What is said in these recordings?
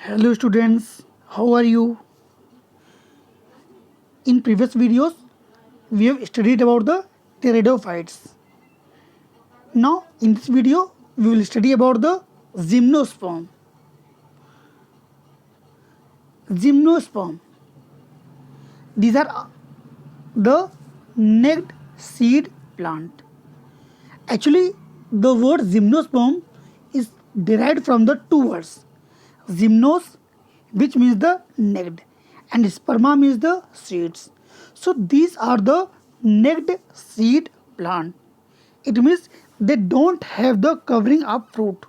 Hello students, how are you? In previous videos, we have studied about the pteridophytes. Now, in this video, we will study about the gymnosperm. Gymnosperm. These are the necked seed plant. Actually, the word gymnosperm is derived from the two words. Gymnos, which means the necked, and sperma means the seeds. So these are the necked seed plant. It means they don't have the covering of fruit.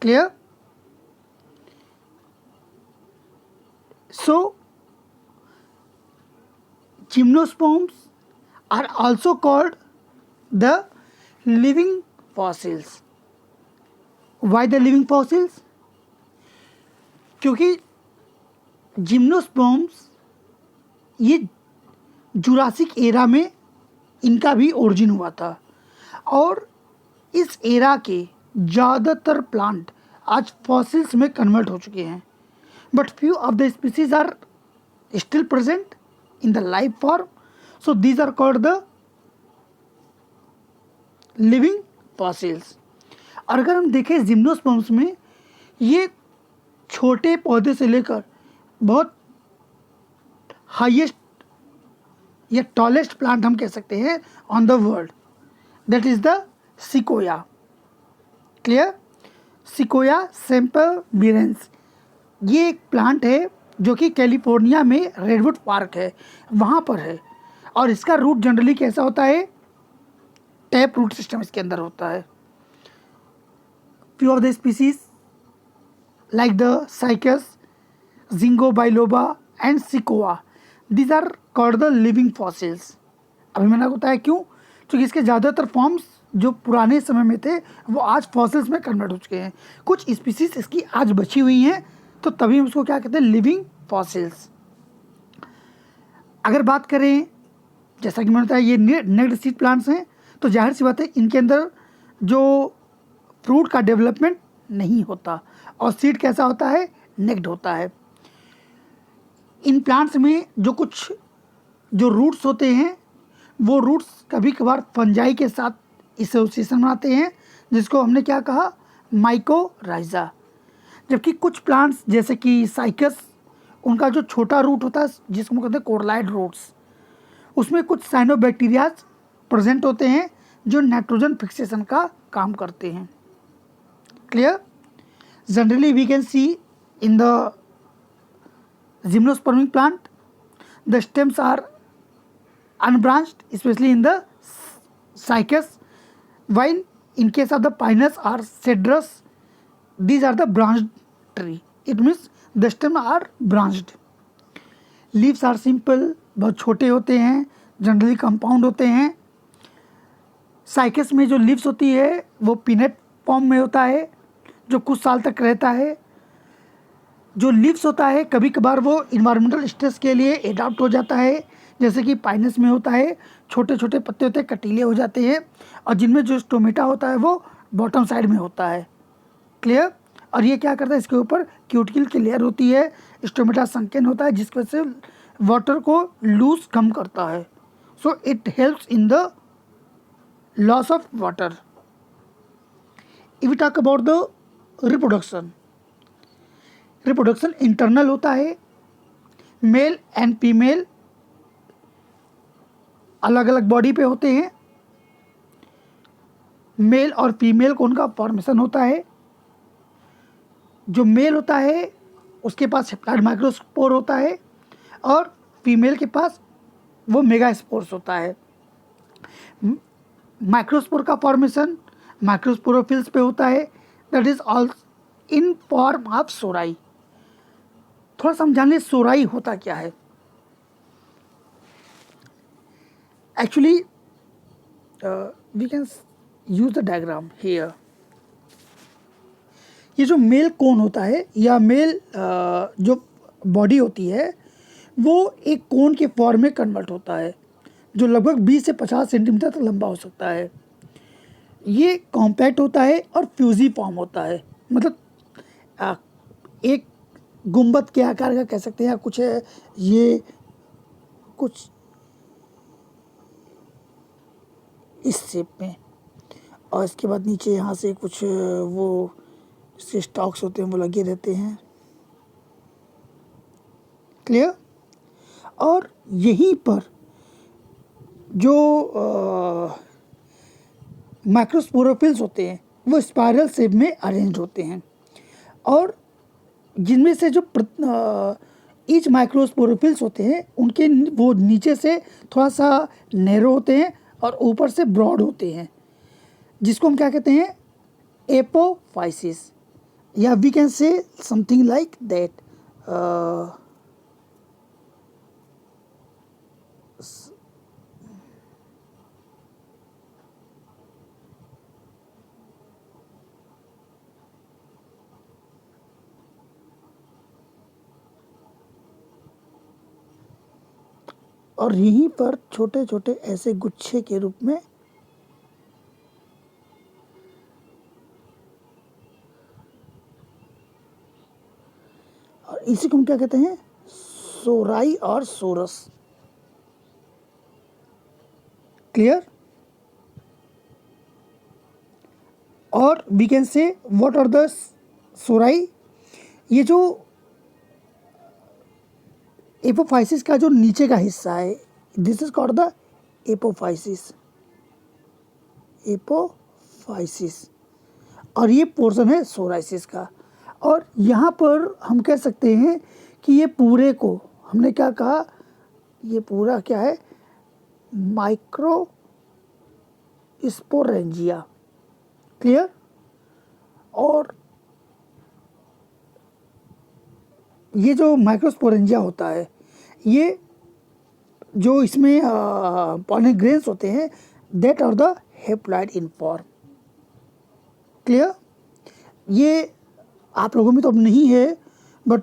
Clear? So gymnosperms are also called the living fossils. Why the living fossils? क्योंकि gymnosperms ये Jurassic era में इनका भी origin हुआ था और इस era के ज़्यादातर प्लांट आज फॉसिल्स में कन्वर्ट हो चुके हैं, but few of the species are still present in the life form. So these are called the living fossils. और अगर हम देखें जिम्नोस्पर्म्स में ये छोटे पौधे से लेकर बहुत हाईएस्ट या टॉलेस्ट प्लांट हम कह सकते हैं on the world, that is the sequoia. Clear? Sequoia सेम्परविरेंस ये एक प्लांट है जो कि कैलिफोर्निया में रेडवुड पार्क है वहाँ पर है, और इसका रूट जनरली कैसा होता है? टैप रूट सिस्टम इसके अंदर होता है. Few of the species like the cycas, zingo biloba and Sikoa, these are called the living fossils. अभी मैंने आपको बताया क्यों, क्योंकि इसके ज़्यादातर फॉर्म्स जो पुराने समय में थे वो आज फॉसिल्स में कन्वर्ट हो चुके हैं. कुछ स्पीसीज इसकी आज बची हुई हैं, तो तभी उसको क्या कहते हैं? Living fossils. अगर बात करें, जैसा कि मैंने बताया ये नेक्ड सीड प्लांट्स हैं, तो जाहिर सी बात है इनके अंदर जो फ्रूट का डेवलपमेंट नहीं होता और सीड कैसा होता है? नेक्ड होता है. इन प्लांट्स में जो रूट्स होते हैं वो रूट्स कभी कभार फंजाई के साथ एसोसिएशन बनाते हैं, जिसको हमने क्या कहा? माइकोराइजा. जबकि कुछ प्लांट्स जैसे कि साइकस, उनका जो छोटा रूट होता है जिसको कहते हैं कोरलाइड रूट्स, उसमें कुछ साइनोबैक्टीरियाज प्रेजेंट होते हैं जो नाइट्रोजन फिक्सेशन का काम करते हैं. Clear? Generally we can see in the gymnospermic plant the stems are unbranched, especially in the cycas, while in case of the pinus or cedrus these are the branched tree. It means the stems are branched. Leaves are simple, बहुत छोटे होते हैं, generally compound होते हैं. Cycas में जो leaves होती है वो पीनट फॉर्म में होता है जो कुछ साल तक रहता है. जो लीव्स होता है कभी कभार वो इन्वायरमेंटल स्ट्रेस के लिए एडाप्ट हो जाता है, जैसे कि पाइनस में होता है, छोटे छोटे पत्ते होते हैं, कटीले हो जाते हैं, और जिनमें जो स्टोमेटा होता है वो बॉटम साइड में होता है. क्लियर? और ये क्या करता है? इसके ऊपर क्यूटिकल की लेयर होती है, स्टोमेटा संकेन होता है, जिसकी वजह से वाटर को लूज कम करता है. So it helps in the loss of water. If we talk about the reproduction internal होता है. मेल एंड फीमेल अलग अलग बॉडी पे होते हैं. मेल और फीमेल को उनका फॉर्मेशन होता है. जो मेल होता है उसके पास हेप्लॉइड माइक्रोस्पोर होता है और फीमेल के पास वो मेगास्पोर्स होता है. माइक्रोस्पोर का फॉर्मेशन माइक्रोस्पोरोफिल्स पे होता है, that is all in form of सोराई. थोड़ा समझाने लें सोराई होता क्या है. Actually we can use the diagram here. ये जो मेल कोन होता है या मेल जो बॉडी होती है वो एक कोन के फॉर्म में कन्वर्ट होता है जो लगभग 20 से 50 सेंटीमीटर तक लंबा हो सकता है. ये कॉम्पैक्ट होता है और फ्यूजी फॉर्म होता है, मतलब एक गुंबद के आकार का कह सकते हैं, या कुछ है ये कुछ इस शेप में, और इसके बाद नीचे यहाँ से कुछ वो इसके स्टॉक्स होते हैं वो लगे रहते हैं। क्लियर। और यहीं पर जो माइक्रोस्पोरोफिल्स होते हैं वो स्पाइरल शेप में अरेंज होते हैं, और जिनमें से जो ईच माइक्रोस्पोरोफिल्स होते हैं उनके वो नीचे से थोड़ा सा नैरो होते हैं और ऊपर से ब्रॉड होते हैं, जिसको हम क्या कहते हैं, एपोफाइसिस, या we can say something like that. और यहीं पर छोटे छोटे ऐसे गुच्छे के रूप में और इसी को हम क्या कहते हैं, सोराई और सोरस। क्लियर। और वी कैन से व्हाट आर द सोराई, ये जो एपोफाइसिस का जो नीचे का हिस्सा है, this is called the apophysis, apophysis, और ये पोर्शन है सोराइसिस का। और यहाँ पर हम कह सकते हैं कि ये पूरे को हमने क्या कहा, ये पूरा क्या है, माइक्रो स्पोरेंजिया। क्लियर। और ये जो माइक्रोस्पोरेंजिया होता है, ये जो इसमें पॉलन ग्रेन्स होते हैं, that are the haploid in form. Clear. ये आप लोगों में तो अब नहीं है, बट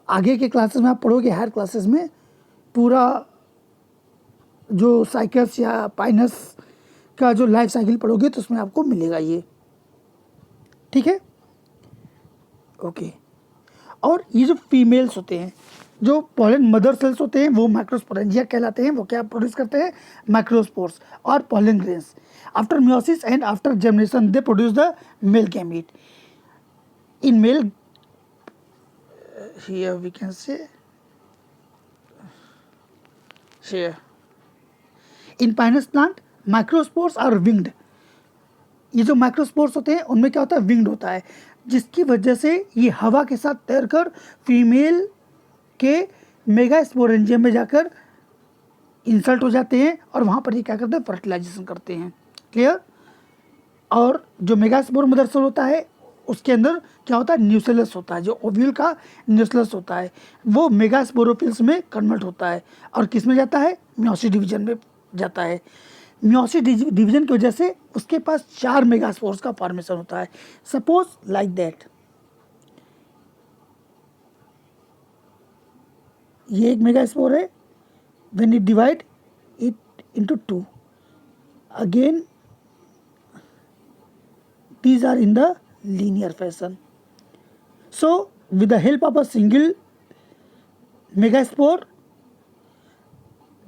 आगे के क्लासेस में आप पढ़ोगे, हायर क्लासेस में पूरा जो साइकस या पाइनस का जो लाइफ साइकिल पढ़ोगे तो उसमें आपको मिलेगा ये। ठीक है, ओके। और ये जो फीमेल्स होते हैं, जो पॉलन मदर सेल्स होते हैं, वो माइक्रोस्पोरेंजिया कहलाते हैं। वो क्या प्रोड्यूस करते हैं, माइक्रोस्पोर्स और pollen grains. After meiosis and after germination they produce the male gamete. In male, here we can say here in pinus plant microspores are winged। ये जो माइक्रोस्पोर्स होते हैं उनमें क्या होता है, विंग्ड होता है, जिसकी वजह से ये हवा के साथ तैरकर फीमेल के मेगास्पोरेंजियम में जाकर इंसल्ट हो जाते हैं और वहाँ पर ये क्या करते हैं, फर्टिलाइजेशन करते हैं। क्लियर। और जो मेगास्पोर मदर सेल होता है उसके अंदर क्या होता है, न्यूसेलस होता है, जो ओव्यूल का न्यूसेलस होता है वो मेगास्पोरोफिल्स में कन्वर्ट होता है और किस में जाता है, मियोसिस डिवीजन में जाता है। मियोसिस डिवीजन की वजह से उसके पास 4 मेगास्पोर्स का फॉर्मेशन होता है। सपोज लाइक दैट, ये एक मेगास्पोर है, when it divide it into 2, again these are in the linear fashion. So with the help of a single megaspore,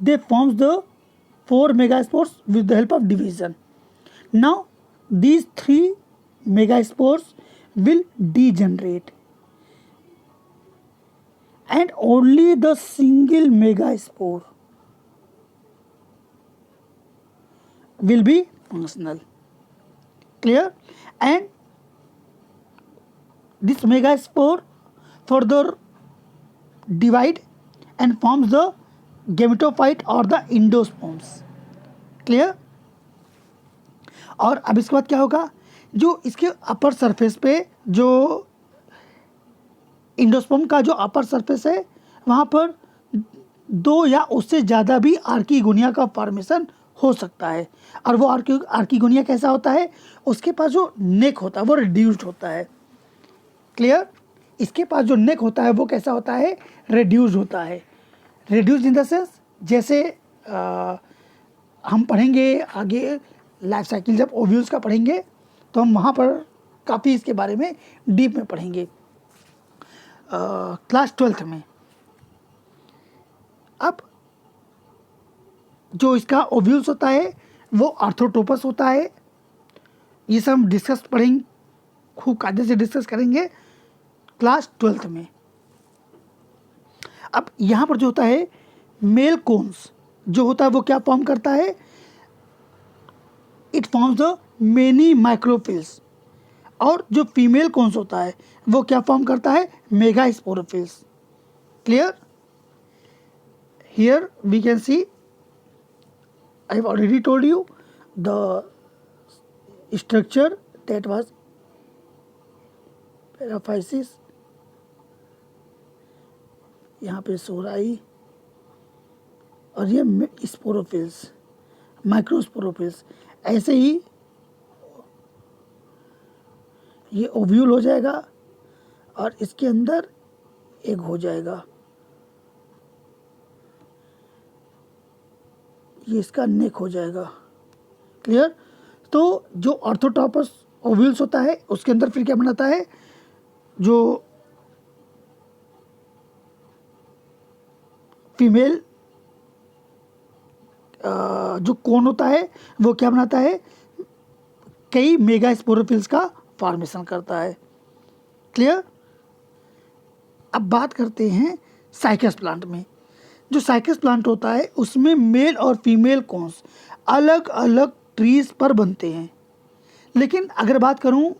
they forms the 4 megaspores with the help of division. Now these 3 megaspores will degenerate and only the single megaspore will be functional. Clear. And this megaspore further divide and forms the gametophyte or the endosperms. Clear. और अब इसके बाद क्या होगा, जो इसके upper surface पे जो इंडोस्पर्म का जो अपर सरफेस है वहाँ पर 2 या उससे ज़्यादा भी आर्कीगोनिया का फॉर्मेशन हो सकता है। और वो आर्कीगोनिया कैसा होता है, उसके पास जो नेक होता है वो रिड्यूस्ड होता है। क्लियर। इसके पास जो नेक होता है वो कैसा होता है, रिड्यूस्ड होता है। रिड्यूस्ड इन द सेंस, जैसे हम पढ़ेंगे आगे लाइफ साइकिल, जब ओव्यूल्स का पढ़ेंगे तो हम वहाँ पर काफ़ी इसके बारे में डीप में पढ़ेंगे। क्लास 12th में। अब जो इसका ओव्यूल्स होता है वो आर्थ्रोटोपस होता है। ये सब हम डिस्कस पढ़ेंगे, खूब कायदे से डिस्कस करेंगे क्लास 12th में। अब यहाँ पर जो होता है मेल कोन्स जो होता है वो क्या फॉर्म करता है, it forms the many microphylls. और जो फीमेल कोन्स होता है वो क्या फॉर्म करता है, megasporophylls. Clear? Here we can see, I have already told you the structure that was paraphysis, यहाँ पे सोराई, और ये स्पोरोफिल्स, माइक्रोस्पोरोफिल्स। ऐसे ही ये ओव्यूल हो जाएगा और इसके अंदर एग हो जाएगा। ये इसका नेक हो जाएगा। क्लियर? तो जो ऑर्थोटॉपस ओव्यूल्स होता है उसके अंदर फिर क्या बनाता है, जो फीमेल जो कोन होता है वो क्या बनाता है, कई मेगा स्पोरोफिल्स का फॉर्मेशन करता है। क्लियर? अब बात करते हैं साइकस प्लांट में। जो साइकस प्लांट होता है उसमें मेल और फीमेल कोन्स अलग अलग ट्रीज पर बनते हैं। लेकिन अगर बात करूं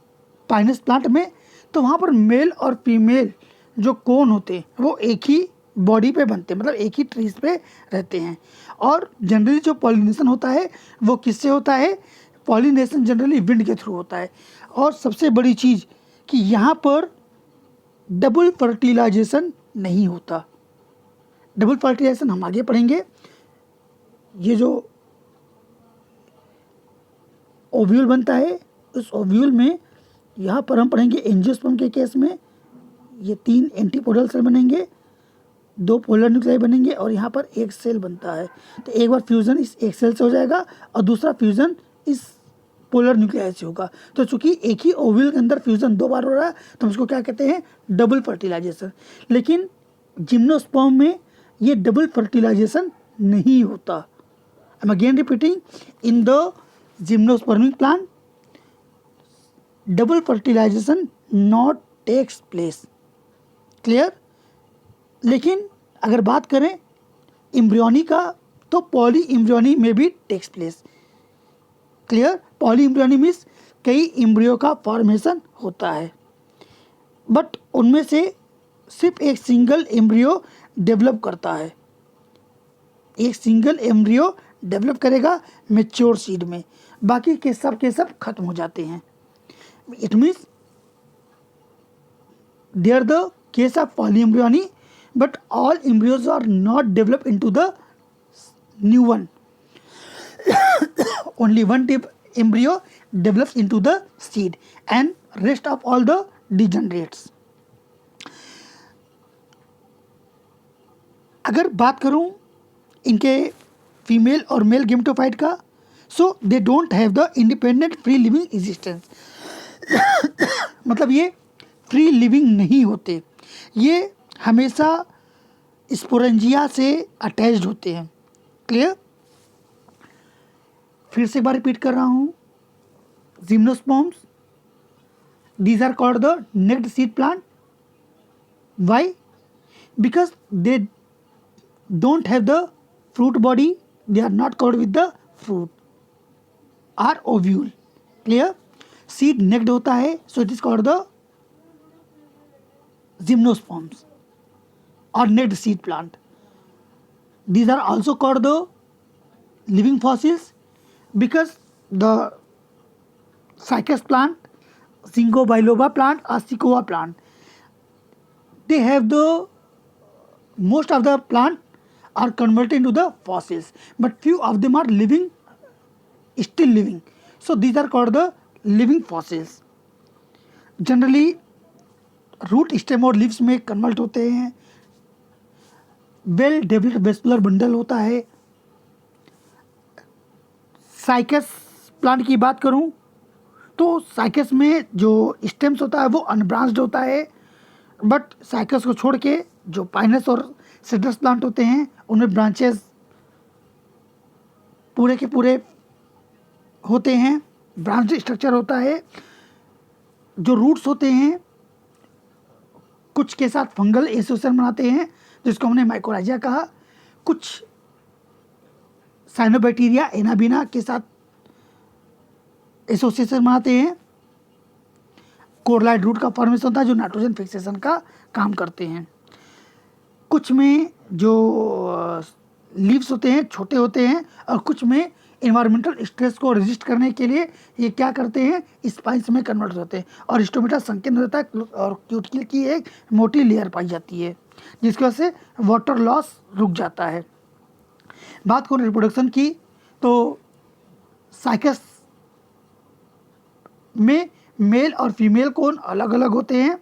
पाइनस प्लांट में तो वहाँ पर मेल और फीमेल जो कोन होते हैं वो एक ही बॉडी पे बनते हैं, मतलब एक ही ट्रीज पे रहते हैं। और जनरली जो पॉलिनेशन होता है वो किससे होता है, पॉलिनेशन जनरली विंड के थ्रू होता है। और सबसे बड़ी चीज़ कि यहाँ पर डबल फर्टिलाइजेशन नहीं होता। डबल फर्टिलाइजेशन हम आगे पढ़ेंगे। ये जो ओव्यूल बनता है उस ओव्यूल में यहाँ पर हम पढ़ेंगे एंजियोस्पर्म के केस में ये 3 एंटीपोडल सेल बनेंगे, 2 पोलर न्यूक्लियाई बनेंगे और यहाँ पर एक सेल बनता है। तो एक बार फ्यूज़न इस एक सेल से हो जाएगा और दूसरा फ्यूज़न इस पोलर न्यूक्लियाई से होगा। तो चूंकि एक ही ओव्यूल के अंदर फ्यूज़न 2 बार हो रहा है तो हम उसको क्या कहते हैं, डबल फर्टिलाइजेशन। लेकिन जिम्नोस्पर्म में ये डबल फर्टिलाइजेशन नहीं होता। I am again repeating, in the जिम्नोस्पर्मिक plant double fertilisation not takes place. Clear? लेकिन अगर बात करें एम्ब्रियोनी का तो पॉली एम्ब्रियोनी में भी takes place. Clear? Polyembryony means कई एम्ब्रियो का फॉर्मेशन होता है, बट उनमें से सिर्फ एक सिंगल एम्ब्रियो डेवलप करता है। एक सिंगल एम्ब्रियो डेवलप करेगा मैच्योर सीड में, बाकी के सब खत्म हो जाते हैं। It means they are the case of polyembryony but all embryos are not developed into the new one. Only one embryo develops into the seed and rest of all the degenerates. अगर बात करूं इनके female और mail gametophyte का, सो दे don't have the independent free living existence. मतलब ये free living नहीं होते, ये हमेशा स्पोरेंजिया से अटैच्ड होते हैं। क्लियर? फिर से एक बार रिपीट कर रहा हूँ, gymnosperms these are called the naked seed plant. Why? Because they don't have the fruit body, they are not covered with the fruit or ovule. Clear? Seed naked होता है, so it is called the gymnosperms or necked seed plant. These are also called the living fossils because the cycas plant, Ginkgo biloba plant or Sequoia plant, they have the most of the plant are converted into the fossils, but few of them are living, still living. So these are called the living fossils. Generally root, stem और leaves में convert होते हैं। Well developed vascular bundle होता है। Cycas plant की बात करूं तो साइकस में जो स्टेम्स होता है वो अनब्रांच्ड होता है, बट साइकस को छोड़ के जो पाइनस और सिट्रस प्लांट होते हैं उनमें ब्रांचेस पूरे के पूरे होते हैं, ब्रांच स्ट्रक्चर होता है। जो रूट्स होते हैं कुछ के साथ फंगल एसोसिएशन बनाते हैं जिसको हमने माइकोराइजा कहा, कुछ साइनोबैक्टीरिया एनाबिना के साथ एसोसिएशन बनाते हैं। कोरलाइड रूट का फॉर्मेशन होता है जो नाइट्रोजन फिक्सेशन का काम करते हैं। कुछ में जो लीव्स होते हैं छोटे होते हैं और कुछ में इन्वायरमेंटल स्ट्रेस को रेजिस्ट करने के लिए ये क्या करते हैं, स्पाइन्स में कन्वर्ट होते हैं और स्टोमेटा संकीर्ण रहता है और क्यूटिकल की एक मोटी लेयर पाई जाती है जिसकी वजह से वाटर लॉस रुक जाता है। बात करें रिप्रोडक्शन की तो साइकस में मेल और फीमेल कोन अलग अलग होते हैं।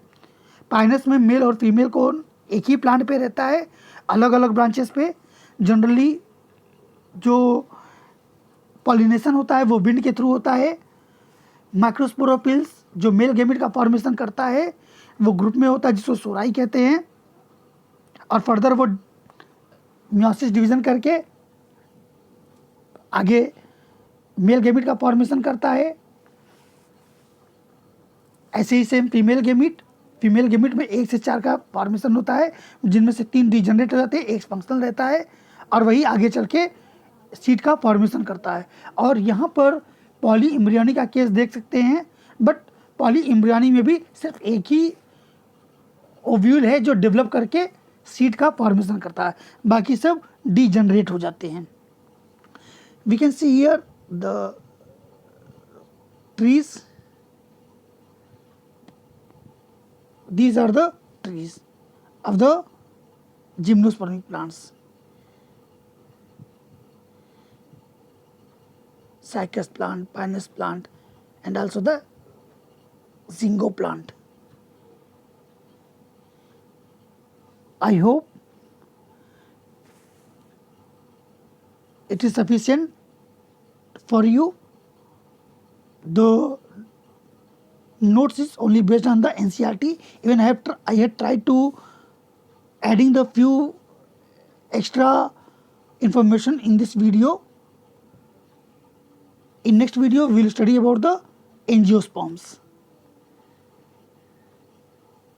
पाइनस में मेल और फीमेल कोन एक ही प्लांट पे रहता है, अलग अलग ब्रांचेस पे। जनरली जो पॉलिनेशन होता है वो विंड के थ्रू होता है। माइक्रोस्पोरोपिल्स जो मेल गैमेट का फॉर्मेशन करता है वो ग्रुप में होता है जिसको सोराई कहते हैं और फर्दर वो मियोसिस डिवीजन करके आगे मेल गैमेट का फॉर्मेशन करता है। ऐसे ही सेम फीमेल गेमिट में 1 से 4 का फॉर्मेशन होता है जिनमें से 3 डिजनरेट हो जाते हैं, 1 फंक्शनल रहता है और वही आगे चल के सीड का फॉर्मेशन करता है। और यहाँ पर पॉली एम्ब्रियोनी का केस देख सकते हैं, बट पॉली एम्ब्रियोनी में भी सिर्फ एक ही ओव्यूल है जो डेवलप करके सीड का फॉर्मेशन करता है, बाकी सब डिजनरेट हो जाते हैं। We can see here the trees, these are the trees of the gymnospermic plants. Cycas plant, Pinus plant and also the Zingo plant. I hope it is sufficient for you. The notes is only based on the NCERT. Even I had tried to adding the few extra information in this video. In next video we will study about the angiosperms.